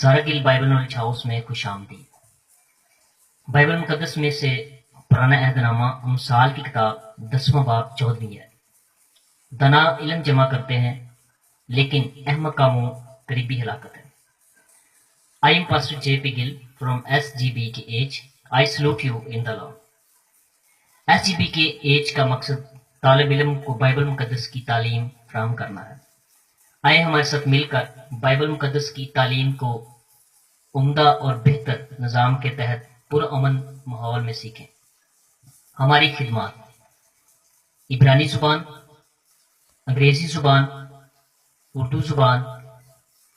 सारा Gill Bible knowledge house में खुशामदीद। Bible मुकद्दस में से पुराना अहदनामा अमसाल की किताब 10वां बाब 14वीं है। दाना इल्म जमा करते हैं, लेकिन अहमक का मुंह करीबी हलाकत है। I am pastor J.P. Gill from SGBKH। I salute you in the Lord. SGBKH का मकसद तालिब इल्म को बाइबल मुकद्दस की तालीम फराहम करना है। आए हमारे साथ मिलकर बाइबल मुकद्दस की तालीम को उम्दा और बेहतर निज़ाम के तहत पुरअमन माहौल में सीखें। हमारी खिदमत इब्रानी ज़ुबान, अंग्रेज़ी ज़ुबान, उर्दू ज़ुबान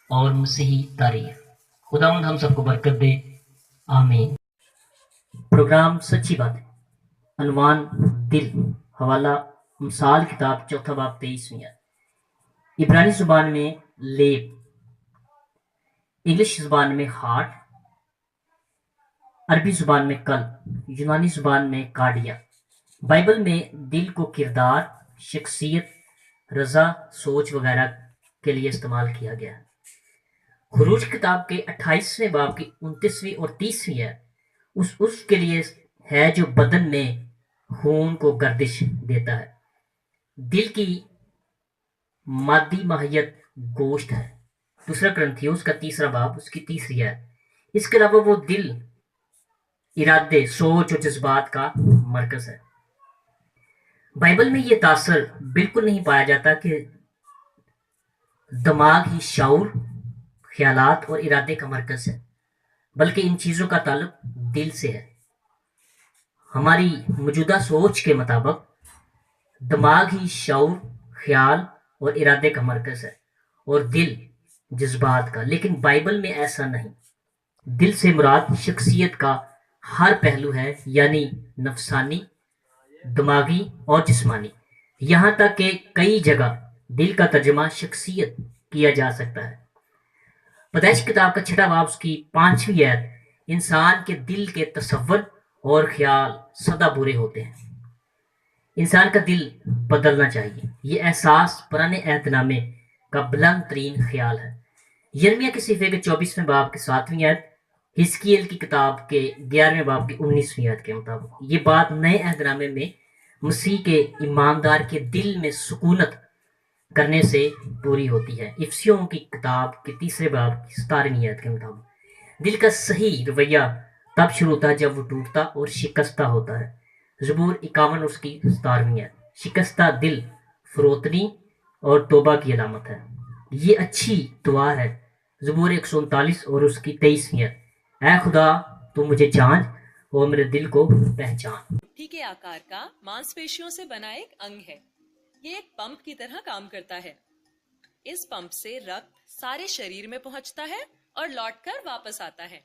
और मसीही तारीख। खुदावंद हम सबको बरकत दे, आमीन। प्रोग्राम सच्ची बातें, अनवान दिल, हवाला अमसाल किताब 4 बाब 23वीं है। इब्रानी ज़ुबान में लेब, इंग्लिश ज़ुबान में हार्ट, अरबी ज़ुबान में कल्ब, यूनानी ज़ुबान में कार्डिया। बाइबल में दिल को किरदार, शख्सियत, रज़ा, सोच वगैरह के लिए इस्तेमाल किया गया है। खुरूज किताब के 28वें बाब की 29वीं और 30वीं है उसके लिए है जो बदन में खून को गर्दिश देता है। दिल की मादी माहियत गोश्त है। दूसरा ग्रंथियोस का 3 बाब उसकी 3 है। इसके अलावा वो दिल इरादे, सोच और जज्बात का मरकज है। बाइबल में ये तासर बिल्कुल नहीं पाया जाता कि दिमाग ही शाऊर, ख्यालात और इरादे का मरकज है, बल्कि इन चीज़ों का ताल्लुक दिल से है। हमारी मौजूदा सोच के मुताबिक दिमाग ही शाऊर, ख्याल और इरादे का मरकज है और दिल जज्बात का, लेकिन बाइबल में ऐसा नहीं। दिल से मुराद शख्सियत का हर पहलू है, यानी नफसानी, दिमागी और जिस्मानी। यहाँ तक कि कई जगह दिल का तर्जुमा शख्सियत किया जा सकता है। पैदाइश किताब का 6 बाब उसकी 5वीं आयत, इंसान के दिल के तसव्वुर और ख्याल सदा बुरे होते हैं। इंसान का दिल बदलना चाहिए। ये एहसास पुराने अहदनामे का बुलंद तरीन ख्याल है। यिर्मयाह के सीफे के 24वें बाब की 7वीं आयत, हिजकिय्येल की किताब के 11वें बाब की 19वीं आयत के मुताबिक ये बात नए अहदनामे में मसीह के ईमानदार के दिल में सुकूनत करने से पूरी होती है। इफिसियों की किताब के 3 बाब की 17वीं आयत के मुताबिक दिल का सही रवैया तब शुरू होता है जब वो टूटता और शिकस्ता होता है। ज़बूर 51 उसकी 17वीं आयत, शिकस्ता दिल फरोतनी और तौबा की अलामत है। ये अच्छी दुआ है। ज़बूर 139 और उसकी 23वीं आयत, ऐ खुदा तू मुझे जांच और मेरे दिल को पहचान। मुट्ठी के आकार का मांसपेशियों से बना एक अंग है। ये एक पंप की तरह काम करता है। इस पंप से रक्त सारे शरीर में पहुंचता है और लौटकर वापस आता है।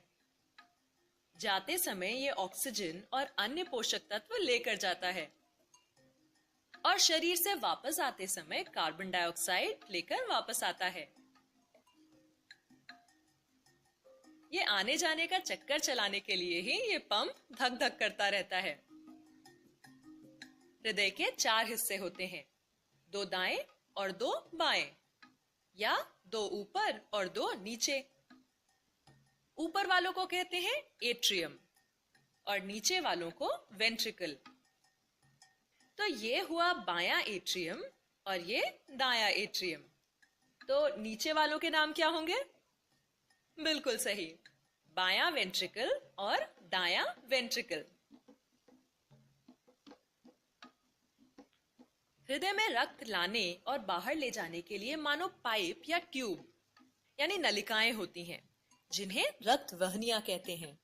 जाते समय ये ऑक्सीजन और अन्य पोषक तत्व लेकर जाता है और शरीर से वापस आते समय कार्बन डाइऑक्साइड लेकर वापस आता है। ये आने जाने का चक्कर चलाने के लिए ही ये पंप धक धक करता रहता है। हृदय के 4 हिस्से होते हैं, 2 दाएं और 2 बाएं, या 2 ऊपर और 2 नीचे। ऊपर वालों को कहते हैं एट्रियम और नीचे वालों को वेंट्रिकल। तो ये हुआ बायां एट्रियम और ये दायां एट्रियम। तो नीचे वालों के नाम क्या होंगे? बिल्कुल सही, बायां वेंट्रिकल और दायां वेंट्रिकल। हृदय में रक्त लाने और बाहर ले जाने के लिए मानो पाइप या ट्यूब यानी नलिकाएं होती हैं, जिन्हें रक्त वहनियां कहते हैं।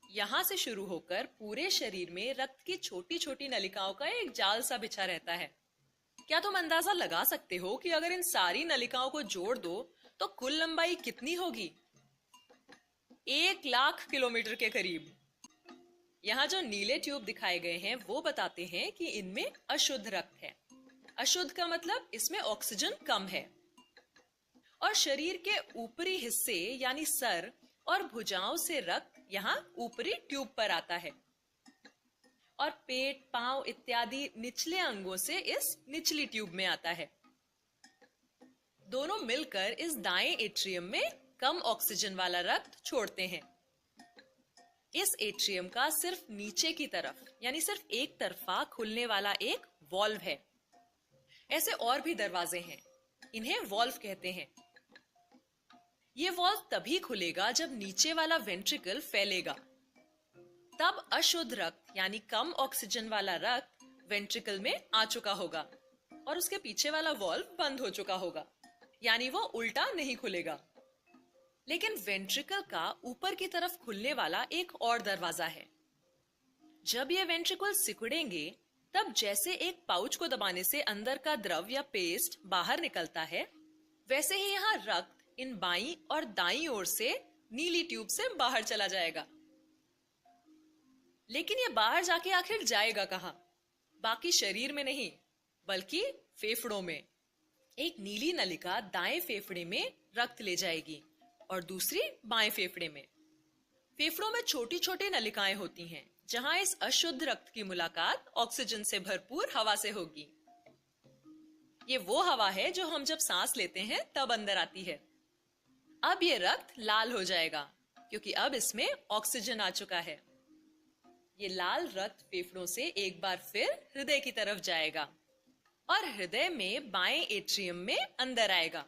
यहां से शुरू होकर पूरे शरीर में रक्त की छोटी छोटी नलिकाओं का एक जाल सा बिछा रहता है। क्या तुम अंदाजा लगा सकते हो कि अगर इन सारी नलिकाओं को जोड़ दो तो कुल लंबाई कितनी होगी? 1 लाख किलोमीटर के करीब। यहाँ जो नीले ट्यूब दिखाए गए हैं वो बताते हैं कि इनमें अशुद्ध रक्त है। अशुद्ध का मतलब इसमें ऑक्सीजन कम है। और शरीर के ऊपरी हिस्से यानी सर और भुजाओं से रक्त यहाँ ऊपरी ट्यूब पर आता है और पेट, पांव इत्यादि निचले अंगों से इस निचली ट्यूब में आता है। दोनों मिलकर इस दाएं एट्रियम में कम ऑक्सीजन वाला रक्त छोड़ते हैं। इस एट्रियम का सिर्फ नीचे की तरफ यानी सिर्फ एक तरफा खुलने वाला एक वॉल्व है। ऐसे और भी दरवाजे हैं, इन्हें वॉल्व कहते हैं। ये वॉल्व तभी खुलेगा जब नीचे वाला वेंट्रिकल फैलेगा। तब अशुद्ध रक्त यानी कम ऑक्सीजन वाला रक्त वेंट्रिकल में आ चुका होगा और उसके पीछे वाला वॉल्व बंद हो चुका होगा, यानी वो उल्टा नहीं खुलेगा। लेकिन वेंट्रिकल का ऊपर की तरफ खुलने वाला एक और दरवाजा है। जब ये वेंट्रिकल सिकुड़ेंगे तब जैसे एक पाउच को दबाने से अंदर का द्रव या पेस्ट बाहर निकलता है, वैसे ही यहाँ रक्त इन बाईं और दाईं ओर से नीली ट्यूब से बाहर चला जाएगा। लेकिन ये बाहर जाके आखिर जाएगा कहाँ? बाकी शरीर में नहीं, बल्कि फेफड़ों में। एक नीली नलिका दाएं फेफड़े में रक्त ले जाएगी और दूसरी बाएं फेफड़े में। फेफड़ों में छोटी छोटी नलिकाएं होती हैं, जहां इस अशुद्ध रक्त की मुलाकात ऑक्सीजन से भरपूर हवा से होगी। ये वो हवा है जो हम जब सांस लेते हैं तब अंदर आती है। अब ये रक्त लाल हो जाएगा क्योंकि अब इसमें ऑक्सीजन आ चुका है। ये लाल रक्त फेफड़ों से एक बार फिर हृदय की तरफ जाएगा और हृदय में बाएं एट्रियम में अंदर आएगा।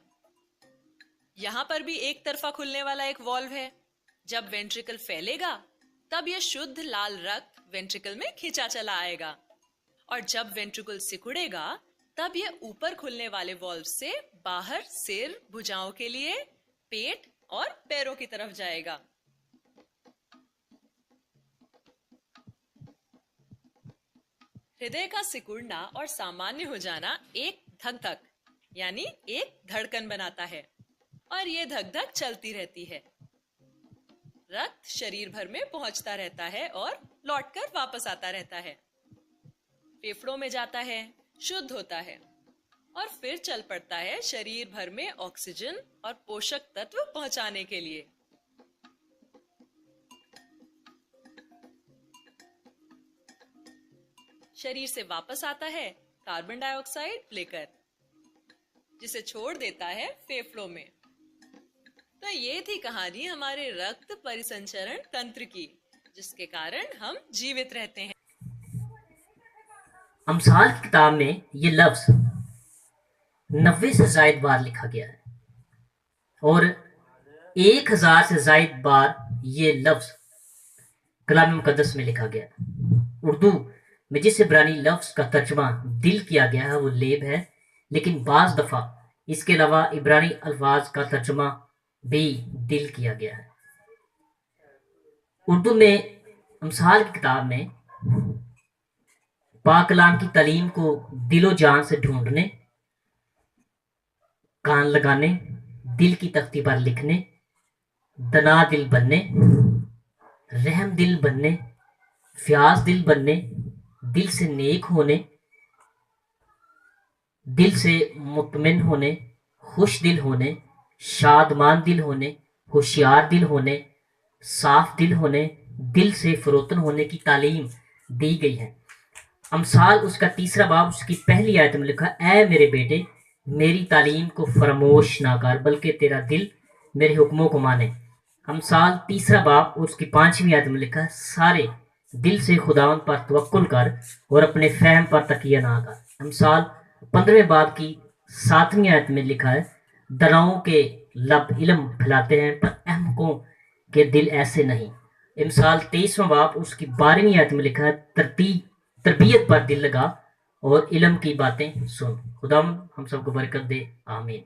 यहाँ पर भी एक तरफा खुलने वाला एक वॉल्व है। जब वेंट्रिकल फैलेगा तब यह शुद्ध लाल रक्त वेंट्रिकल में खींचा चला आएगा और जब वेंट्रिकल सिकुड़ेगा तब यह ऊपर खुलने वाले वॉल्व से बाहर सिर, भुजाओं के लिए, पेट और पैरों की तरफ जाएगा। हृदय का सिकुड़ना और सामान्य हो जाना एक धक-धक यानी एक धड़कन बनाता है और ये धक-धक चलती रहती है। रक्त शरीर भर में पहुंचता रहता है और लौटकर वापस आता रहता है। फेफड़ों में जाता है, शुद्ध होता है और फिर चल पड़ता है शरीर भर में ऑक्सीजन और पोषक तत्व पहुंचाने के लिए। शरीर से वापस आता है कार्बन डाइऑक्साइड लेकर, जिसे छोड़ देता है फेफड़ों में। तो ये थी कहानी हमारे रक्त परिसंचरण तंत्र की, जिसके कारण हम जीवित रहते हैं। अमसाल की किताब में ये लफ्ज 90 से ज्यादा बार लिखा गया है और 1000 से ज्यादा बार ये लफ्ज कलाम मुकद्दस में लिखा गया है। उर्दू में जिस इब्रानी लफ्ज का तर्जुमा दिल किया गया है वो लेब है, लेकिन बाज दफा इसके अलावा इब्रानी अल्फाज का तर्जुमा भी दिल किया गया है। उर्दू में अमसाल की किताब में पाक कलाम की तालीम को दिलो जान से ढूंढने, कान लगाने, दिल की तख्ती पर लिखने, दना दिल बनने, रहम दिल बनने, फ्याज दिल बनने, दिल से नेक होने, दिल से मुतमिन होने, खुश दिल होने, शादमान दिल होने, होशियार दिल होने, साफ दिल होने, दिल से फरोतन होने की तालीम दी गई है। अमसाल उसका 3 बाब उसकी पहली आयत में लिखा, ऐ मेरे बेटे मेरी तालीम को फरामोश ना कर, बल्कि तेरा दिल मेरे हुक्मों को माने। अमसाल 3 बाब उसकी 5वीं आयत में लिखा, सारे दिल से खुदावंद पर तवक्कुल कर और अपने फहम पर तकिया ना कर। अमसाल 15वें बाब की 7वीं आयत में लिखा है, दनाओं के लब इल्म फैलाते हैं पर अहमकों के दिल ऐसे नहीं। अमसाल 23वां बाब उसकी 12वीं आयत में लिखा है, तरबियत पर दिल लगा और इल्म की बातें सुन। खुदा हम सबको बरकत दे, आमीन।